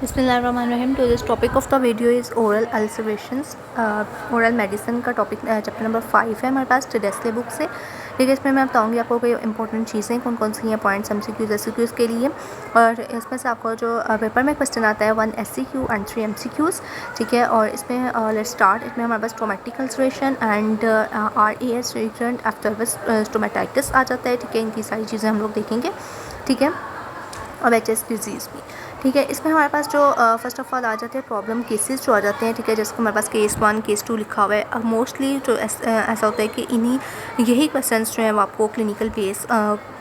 बिस्मिल्लाहिर्रहमानिर्रहीम। तो this topic of the video is oral ulcerations, oral medicine का topic chapter number 5 है हमारे पास डेस्ले बुक से। ठीक है, इसमें मैं बताऊंगी आपको कोई इंपॉर्टेंट चीज़ें कौन कौन सी हैं, पॉइंट्स एमसीक्यूज़ के लिए। और इसमें से आपको जो पेपर में क्वेश्चन आता है 1 SCQ एंड 3 MCQs। ठीक है, और इसमें लेट्स स्टार्ट। इसमें हमारे पास traumatic ulceration and RAS recurrent aphthous stomatitis आ जाता है। ठीक है, इनकी सारी चीज़ें हम लोग देखेंगे। ठीक है, और HS डिजीज़ भी। ठीक है, इसमें हमारे पास जो फर्स्ट ऑफ ऑल आ जाते हैं प्रॉब्लम केसेस जो आ जाते हैं। ठीक है, जैसे हमारे पास केस 1 केस 2 लिखा हुआ है। अब मोस्टली जो ऐसा होता है कि यही क्वेश्चंस जो हैं वो आपको क्लिनिकल बेस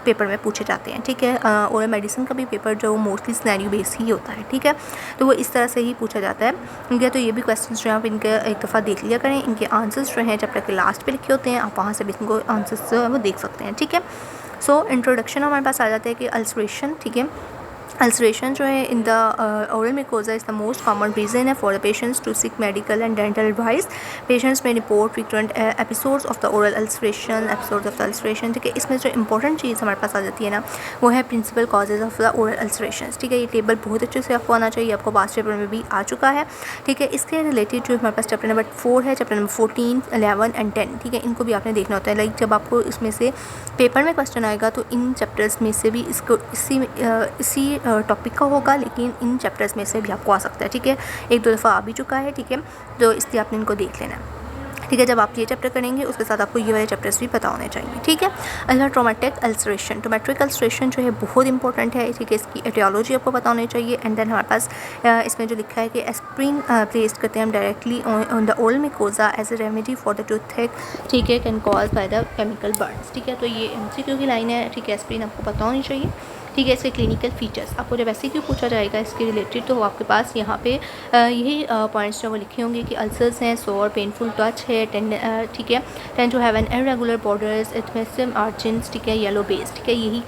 पेपर में पूछे जाते हैं। ठीक है, ओरल मेडिसिन का भी पेपर जो मोस्टली सिनेरियो बेस ही होता है। ठीक है, तो वो इस तरह से ही पूछा जाता है। ठीक है, तो ये भी क्वेश्चंस जो हैं आप इनके एक दफ़ा देख लिया करें। इनके आंसर्स जो हैं चैप्टर के लास्ट पे लिखे होते हैं, आप वहाँ से भी इनको आंसर्स जो है वो देख सकते हैं। ठीक है, सो इंट्रोडक्शन हमारे पास आ जाता है कि अल्सरेशन। ठीक है, अल्सरेशन जो है in the oral mucosa is the most common reason है for the patients to seek medical and dental advice. Patients में report frequent episodes of the oral ulceration ठीक है, इसमें जो इंपॉर्टेंट चीज़ हमारे पास आ जाती है ना, वो है principal causes of the oral ulceration. ठीक है, ये टेबल बहुत अच्छे से आपको आना चाहिए, आपको पास्ट पेपर में भी आ चुका है। ठीक है, इसके रिलेटेड जो हमारे पास चैप्टर नंबर 4 है, चैप्टर नंबर 14, 11 एंड 10। ठीक है, इनको भी आपने देखना होता है। लाइक जब आपको इसमें से पेपर में क्वेश्चन आएगा तो इन चैप्टर्स में से भी इसको इसी टॉपिक का होगा, लेकिन इन चैप्टर्स में से भी आपको आ सकता है। ठीक है, एक दो दफ़ा आ भी चुका है। ठीक है, तो इसलिए आपने इनको देख लेना है। ठीक है, जब आप ये चैप्टर करेंगे उसके साथ आपको ये वाले चैप्टर्स भी पता होने चाहिए। ठीक है, अगला ट्रोमेटिक अल्सरेशन जो है बहुत इंपॉर्टेंट है। ठीक है, इसकी एटियोलॉजी आपको पता होनी चाहिए। एंड देन हमारे पास इसमें जो लिखा है कि एस्प्रिन प्लेस करते हैं हम directly on the oral mucosa as a remedy for the toothache. ठीक है, can cause by the chemical burns. ठीक है, तो ये MCQ की लाइन है। ठीक है, एस्प्रिन आपको पता होनी चाहिए। ठीक है, इसके क्लिनिकल फीचर्स आपको जब ऐसे क्यों पूछा जाएगा इसके रिलेटेड, तो आपके पास यहाँ पे यही पॉइंट्स जो वो लिखे होंगे कि अल्सर्स हैं, सोर पेनफुल टच है, ठीक है, tend to have an irregular borders, adhesive margins. ठीक है, येलो बेस। ठीक है, यही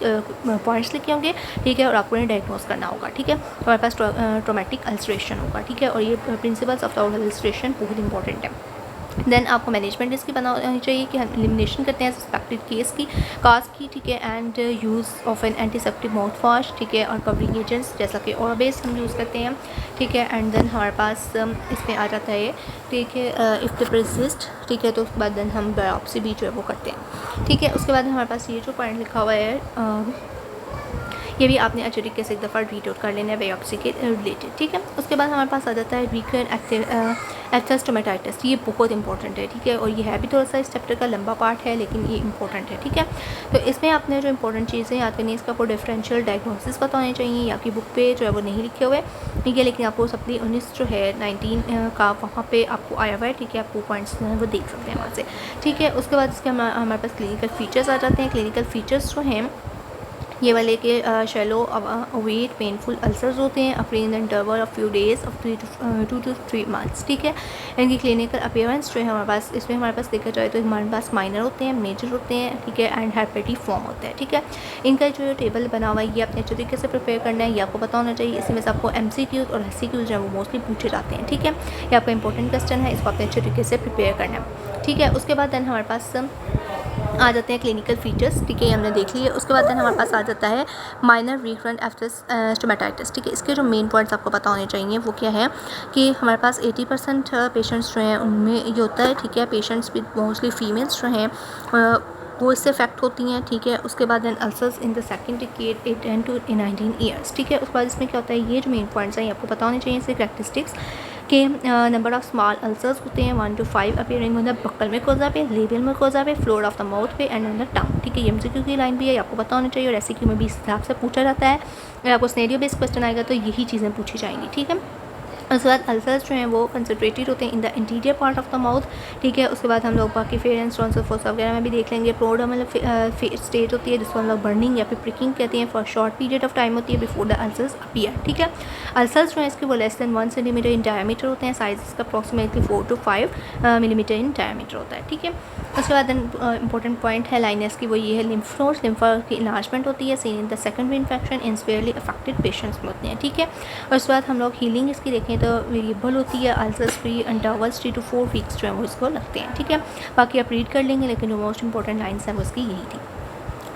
पॉइंट्स लिखे होंगे। ठीक है, और आपको इन्हें डायग्नोज करना होगा। ठीक है, हमारे पास ट्रोमेटिक अल्सरेशन होगा। ठीक है, और ये principles of the oral ulceration बहुत इंपॉर्टेंट है। देन आपको मैनेजमेंट इसकी बना होनी चाहिए कि हम एलिमिनेशन करते हैं सस्पेक्टेड केस की काज की। ठीक है, and use of N antiseptic mouth wash. ठीक है, और कवरिंग एजेंट्स जैसा कि ओराबेस हम यूज़ करते हैं। ठीक है, एंड देन हमारे पास इसमें आ जाता है। ठीक है, इफ़ द परसिस्ट। ठीक है, तो उसके बाद देन हम बायोप्सी भी जो है वो करते हैं। ठीक है, उसके बाद हमारे पास ये जो पॉइंट लिखा हुआ है ये भी आपने अच्छे तरीके से एक दफ़ा रीड आउट कर लेना है बायोप्सी के रिलेटेड। ठीक है, उसके बाद हमारे पास आ जाता है रिकरेंट एप्थस स्टोमेटाइटिस। ये बहुत इंपॉर्टेंट है। ठीक है, और ये है भी थोड़ा सा इस चैप्टर का लंबा पार्ट है, लेकिन ये इंपॉर्टेंट है। ठीक है, तो इसमें आपने जो इंपॉर्टेंट चीज़ें याद करनी है, इसका आपको डिफरेंशियल डायग्नोसिस पता होने चाहिए। आपकी बुक पे जो है वो नहीं लिखे हुए। ठीक है, लेकिन आपको सप्ली 19 जो है 19 का वहाँ पे आपको आया हुआ है। ठीक है, आपको पॉइंट्स जो है वो देख सकते हैं वहाँ से। ठीक है, उसके बाद इसके हमारे पास क्लिनिकल फीचर्स आ जाते हैं। क्लिनिकल फीचर्स जो हैं ये वाले के शैलो अवेट पेनफुल अल्सर्स होते हैं अपनी in the interval of few days of 2 to 3 months। ठीक है, इनकी क्लिनिकल अपीयरेंस जो है हमारे पास इसमें हमारे पास देखा जाए तो हमारे पास माइनर होते हैं, मेजर होते हैं। ठीक है, एंड हेपेटी फॉर्म होता है। ठीक है, इनका जो टेबल बना हुआ है ये आपने अच्छे तरीके से प्रिपेयर करना है, ये आपको पता होना चाहिए। इसमें से आपको MCQs और SCQs जो है वो मोस्टली पूछे जाते हैं। ठीक है, ये आपका इंपॉर्टेंट क्वेश्चन है, इसको आपने अच्छे तरीके से प्रिपेयर करना है। ठीक है, उसके बाद देन हमारे पास आ जाते हैं क्लिनिकल फीचर्स। ठीक है, ये हमने देख लिए। उसके बाद देन हमारे पास आ जाता है माइनर रिकरेंट एफ्टस स्टोमेटाइटिस। ठीक है, इसके जो मेन पॉइंट्स आपको पता होने चाहिए वो क्या है कि हमारे पास 80% पेशेंट्स जो हैं उनमें ये होता है। ठीक है, पेशेंट्स भी मोस्टली फीमेल्स जो हैं वो इससे इफेक्ट होती हैं। ठीक है, उसके बाद then ulcers in the second decade 10 to 19 years. ठीक है, उसके बाद इसमें क्या होता है, ये जो मेन पॉइंट्स हैं ये आपको पता होने चाहिए। इसके करैक्टरिस्टिक्स के नंबर ऑफ स्मॉल अल्सर्स होते हैं 1 to 5 appearing on the buccal mucosa पे, लेबियल म्यूकोजा पे, फ्लोर ऑफ द माउथ पे एंड ऑन द टंग। ठीक है, ये MCQ की लाइन भी है, आपको पता होना चाहिए। और SCQ में भी इस हिसाब से पूछा जाता है। अगर आपको सिनेरियो बेस्ड क्वेश्चन आएगा तो यही चीज़ें पूछी जाएंगी। ठीक है, उसके बाद अल्सर्स जो हैं वो कंसनट्रेटेड होते हैं in the interior part of the mouth. ठीक है, उसके बाद हम लोग बाकी फेरेंस टॉन्सिल फोसा वगैरह में भी देख लेंगे। प्रोडर्मल स्टेज होती है जिसको हम लोग बर्निंग या फिर प्रिकिंग कहते हैं, for short period of time होती है बिफोर द अल्सर्स अपीयर। ठीक है, अल्सर्स जो हैं इसके वो less than 1 centimetre in diameter होते हैं। साइज इसका approximately 4 to 5 millimetre in diameter होता है। ठीक है, उसके बाद इंपॉर्टेंट पॉइंट है लाइनस की, वो ये है लिम्फ नोड्स, लिम्फा की इन्लार्जमेंट होती है seen in the secondary infection in severely affected patients में होते हैं। ठीक है, और उसके बाद हम लोग हीलिंग इसकी देखें तो वेरिएबल होती है। Ulcers free intervals 3 to 4 weeks जो है वो इसको लगते हैं। ठीक है, बाकी आप रीड कर लेंगे, लेकिन जो मोस्ट इंपॉर्टेंट लाइन्स हैं वो इसकी यही थी।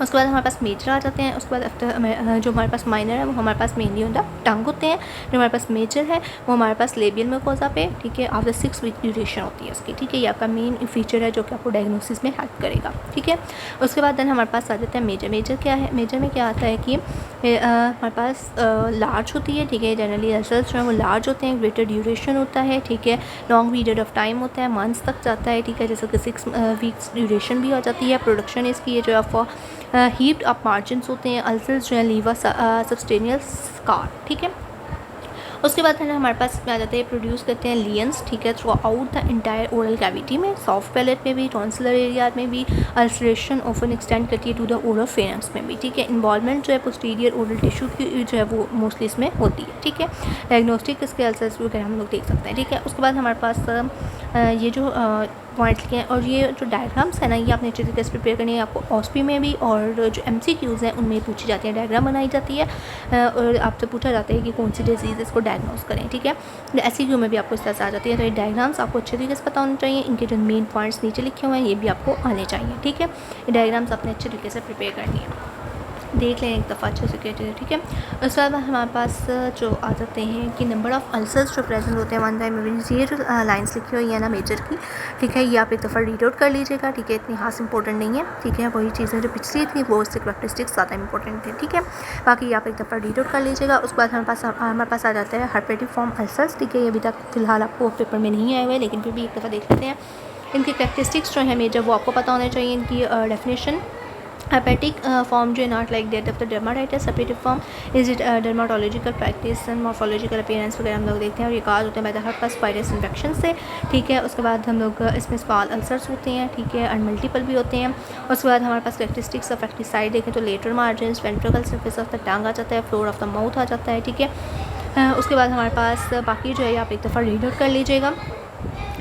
उसके बाद हमारे पास मेजर आ जाते हैं। उसके बाद आफ्टर जो हमारे पास माइनर है वो हमारे पास मेनली होता टंग होते हैं। जो हमारे पास मेजर है वो हमारे पास लेबियल म्यूकोसा पे, ठीक है, आफ्टर 6 वीक ड्यूरेशन होती है उसकी, ठीक है। ये आपका मेन फीचर है जो कि आपको डायग्नोसिस में हेल्प करेगा, ठीक है। उसके बाद देन हमारे पास आ जाता है मेजर। मेजर क्या है? मेजर में क्या आता है कि हमारे पास लार्ज होती है, ठीक है। जनरली अल्सर्स जो है वो लार्ज होते हैं, ग्रेटर ड्यूरेशन होता है, ठीक है। लॉन्ग पीरियड ऑफ टाइम होता है, मंथ्स तक जाता है, ठीक है। जैसे कि 6 वीक्स ड्यूरेशन भी आ जाती है। प्रोडक्शन इसकी ये जो है हीप्ड अप मार्जिन्स होते हैं। अल्सर्स जो है लीवर सबस्टेनियस स्कार, ठीक है। उसके बाद है ना हमारे पास में आ जाते हैं, प्रोड्यूस करते हैं लियंस, ठीक है, through out the entire oral cavity में, सॉफ्ट पैलेट में भी, टॉन्सिलर एरिया में भी। अल्सरेशन ऑफन एक्सटेंड करती है टू द ओरल फेरेंक्स में भी, ठीक है। इन्वॉल्वमेंट जो है पोस्टीरियर ओरल टिश्यू की जो है वो मोस्टली इसमें होती है, ठीक है। डायग्नोस्टिक इसके अल्सर्स वगैरह हम लोग देख सकते हैं, ठीक है। उसके बाद हमारे पास ये जो पॉइंट्स लिखे हैं और ये जो डायग्राम्स है ना ये आपने अच्छे तरीके से प्रिपेयर करनी है। आपको ऑस्पी में भी और जो MCQs हैं उनमें पूछी जाती है, डायग्राम बनाई जाती है और आपसे पूछा जाता है कि कौन सी डिजीज़ इसको डायग्नोस करें, ठीक है। SCQ में भी आपको इस तरह से आ जाती है। तो ये डायग्राम्स आपको अच्छे तरीके से पता होने चाहिए। इनके जो मेन पॉइंट्स नीचे लिखे हुए हैं ये भी आपको आने चाहिए, ठीक है। ये डायग्राम्स आपने अच्छे तरीके से प्रिपेयर करनी है, देख लें एक दफ़ा अच्छे से, ठीक है। उसके बाद हमारे पास जो आ जाते हैं कि नंबर ऑफ़ अल्सर्स जो प्रेजेंट होते हैं वन टाइम में, ये जो लाइंस लिखी हुई है ना मेजर की, ठीक है, ये आप एक दफ़ा रीड आउट कर लीजिएगा, ठीक है। इतनी खास इंपॉर्टेंट नहीं है, ठीक है। वही चीज़ें जो पिछली थी वो उससे करैक्टरिस्टिक्स ज़्यादा इंपॉर्टेंट थे, ठीक है। बाकी आप एक दफ़ा रीड आउट कर लीजिएगा। उसके बाद हमारे पास आ जाता है हाइपरेटिव फॉर्म अल्सर्स, ठीक है। ये अभी तक फ़िलहाल आपको पेपर में नहीं आए हुए लेकिन फिर भी एक दफ़ा देख लेते हैं। इनकी करैक्टरिस्टिक्स जो है मेजर वो आपको पता होने चाहिए। इनकी डेफिनेशन, हेपेटिक फॉर्म जो है not like that of the dermatitis. Hepatic form is it dermatological practice and morphological appearance वगैरह हम लोग देखते हैं और ये काज होते हैं by the herpes virus infection से, ठीक है। उसके बाद हम लोग इसमें स्मॉल अल्सर्स होते हैं, ठीक है, एंड मल्टीपल भी होते हैं। उसके बाद हमारे पास कैरेक्टरिस्टिक्स ऑफ एक्टिसाइड देखें तो lateral margins, ventricle surface of the tongue आ जाता है, फ्लोर ऑफ द माउथ आ जाता है, ठीक है। उसके बाद हमारे पास बाकी जो है आप एक दफ़ा रीड आउट कर लीजिएगा,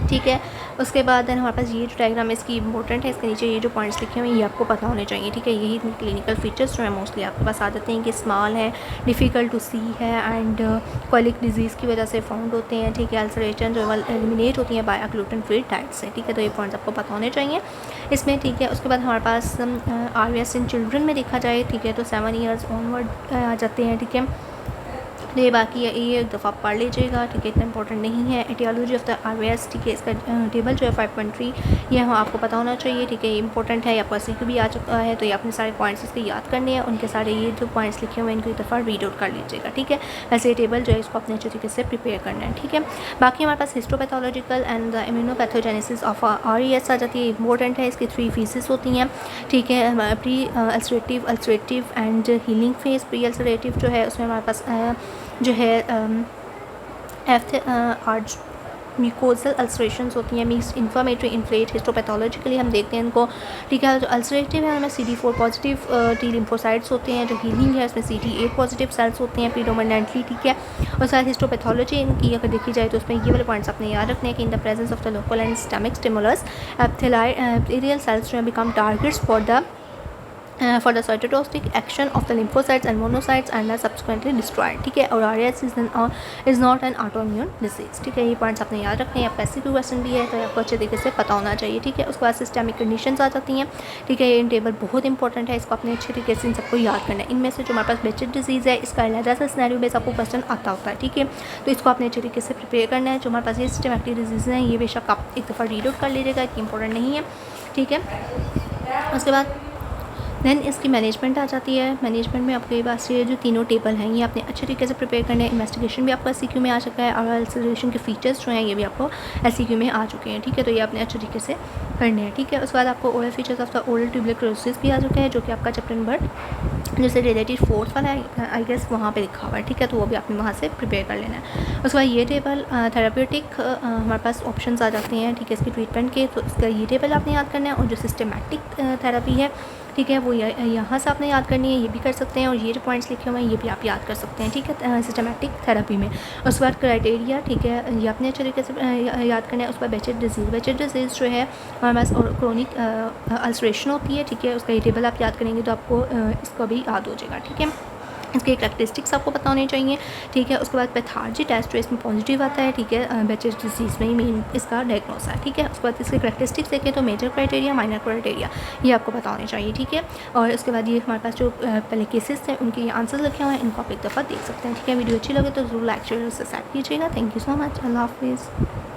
ठीक है। उसके बाद हमारे पास ये जो डायग्राम है इसकी इंपॉर्टेंट है, इसके नीचे ये जो पॉइंट्स लिखे हुए हैं ये आपको पता होने चाहिए, ठीक है। यही क्लिनिकल फीचर्स जो है मोस्टली आपके पास आ जाते हैं कि स्मॉल है, डिफ़िकल्ट टू सी है एंड कॉलिक डिजीज़ की वजह से फाउंड होते हैं, ठीक है। अल्सरेशन जो एलिमिनेट होती हैं बाय ग्लूटेन फ्री डाइट से, ठीक है। तो ये पॉइंट्स आपको पता होने चाहिए इसमें, ठीक है। उसके बाद हमारे पास RVS इन चिल्ड्रन में देखा जाए, ठीक है, तो 7 ईयर्स ऑनवर्ड आ जाते हैं, ठीक है। तो ये बाकी है, ये एक दफ़ा पढ़ लीजिएगा, ठीक है, इतना इंपॉर्टेंट नहीं है। एटियोलॉजी ऑफ द RVS, ठीक है, इसका टेबल जो है 5.3 ये आपको पता होना चाहिए, ठीक है। ये इंपॉर्टेंट है, आपका SCQ भी आ चुका है तो ये आपने सारे पॉइंट्स इसके याद करने हैं। उनके सारे ये जो पॉइंट्स लिखे हुए हैं इनको एक दफ़ा रीड आउट कर लीजिएगा, ठीक है। वैसे ये टेबल जो है इसको अपने अच्छे तरीके से प्रिपेयर करना है, ठीक है। बाकी हमारे पास histopathological and the immunopathogenesis of RES आ जाती है, इंपॉर्टेंट है। इसकी 3 फेजेस होती हैं, ठीक है। Pre ulcerative and healing phase. Pre ulcerative जो है उसमें हमारे पास जो है आर्च म्यूकोजल अल्सरेशंस होती हैं, मीन्स इन्फ्लेमेटरी इन्फ्लेट। हिस्टोपैथोलॉजिकली हम देखते हैं इनको, ठीक है। जो अल्सरेटिव है उनमें CD4 पॉजिटिव टी लिम्फोसाइट्स होते हैं। जो हीलिंग है उसमें CD8 पॉजिटिव सेल्स होते हैं प्रीडोमिनेंटली, ठीक है। और साथ हिस्टोपैथोलॉजी इनकी अगर देखी जाए तो उसमें ये वाले पॉइंट्स अपने याद रखने हैं कि in the presence of the local and systemic stimulus epithelial cells जो है become targets for the cytotoxic action of the lymphocytes and monocytes and are subsequently destroyed, ठीक है। और RES is not an autoimmune disease, ठीक है। ये points आपने याद रखने हैं। आपका SCQ क्वेश्चन भी है तो आपको अच्छे तरीके से पता होना चाहिए, ठीक है। उसके बाद सिस्टमिक कंडीशंस आ जाती हैं, ठीक है। ये टेबल बहुत इंपॉर्टेंट है, इसको अपने अच्छे तरीके से इन सबको याद करना है। इनमें से जो हमारे पास बेचेट डिजीज़ है इसका अलग सा सिनेरियो बेस आपको क्वेश्चन आता होता है, ठीक है। तो इसको अपने अच्छे तरीके से प्रिपेयर करना है। जो हमारे पास ये सिस्टमिक डिजीज़ हैं ये बेशक आप एक दफ़ा रीड आउट कर लीजिएगा, इतनी इंपॉर्टेंट नहीं है, ठीक है। उसके बाद देन इसकी मैनेजमेंट आ जाती है। मैनेजमेंट में आपके पास ये जो तीनों टेबल हैं ये आपने अच्छे तरीके से प्रिपेयर करने हैं। इन्वेस्टिगेशन भी आपका SCQ में आ चुका है और अल्सरेशन के फीचर्स जो हैं ये भी आपको SCQ में आ चुके हैं, ठीक है। तो ये आपने अच्छे तरीके से करने हैं, ठीक है। उसके बाद आपको oral features of the oral tuberculosis भी आ चुका है जो कि आपका चैप्टर नंबर जैसे रिलेटेड 4th वाला है आई गेस वहाँ पे लिखा हुआ है, ठीक है। तो वो भी आपने वहाँ से प्रिपेयर कर लेना है। उसके बाद ये टेबल थेराप्यूटिक हमारे पास ऑप्शंस आ जाते हैं, ठीक है, इसकी ट्रीटमेंट के। तो इसका ये टेबल आपने याद करना है और जो सिस्टमैटिक थेरेपी है, ठीक है, वो यहाँ से आपने याद करनी है, ये भी कर सकते हैं। और ये जो पॉइंट्स लिखे हुए हैं ये भी आप याद कर सकते हैं, ठीक है, सिस्टमैटिक थेरेपी में। उसके बाद क्राइटेरिया, ठीक है, ये आपने अच्छे तरीके से याद करना है। उसके बाद बेचेट डिजीज़ जो है हमारे पास और क्रोनिक अल्सरेशन होती है, ठीक है। उसका ये टेबल आप याद करेंगे तो आपको इसका भी याद हो जाएगा, ठीक है। इसके करैक्टरिस्टिक्स आपको पता होने चाहिए, ठीक है। उसके बाद पैथोलॉजी टेस्ट जो इसमें पॉजिटिव आता है, ठीक है, बेचेस डिजीज़ में ही मेन इसका डायग्नोस है, ठीक है। उसके बाद इसके करैक्टरिस्टिक्स देखें तो मेजर क्राइटेरिया, माइनर क्राइटेरिया, ये आपको पता होने चाहिए, ठीक है। और उसके बाद ये हमारे पास जो पहले केसेस थे उनके ये आंसर लिखे हुए हैं, इनको आप एक दफ़ा देख सकते हैं, ठीक है। वीडियो अच्छी लगे तो ज़रूर लाइक शेयर और सब्सक्राइब कीजिएगा। Thank you so much. अल्लाह हाफिज़।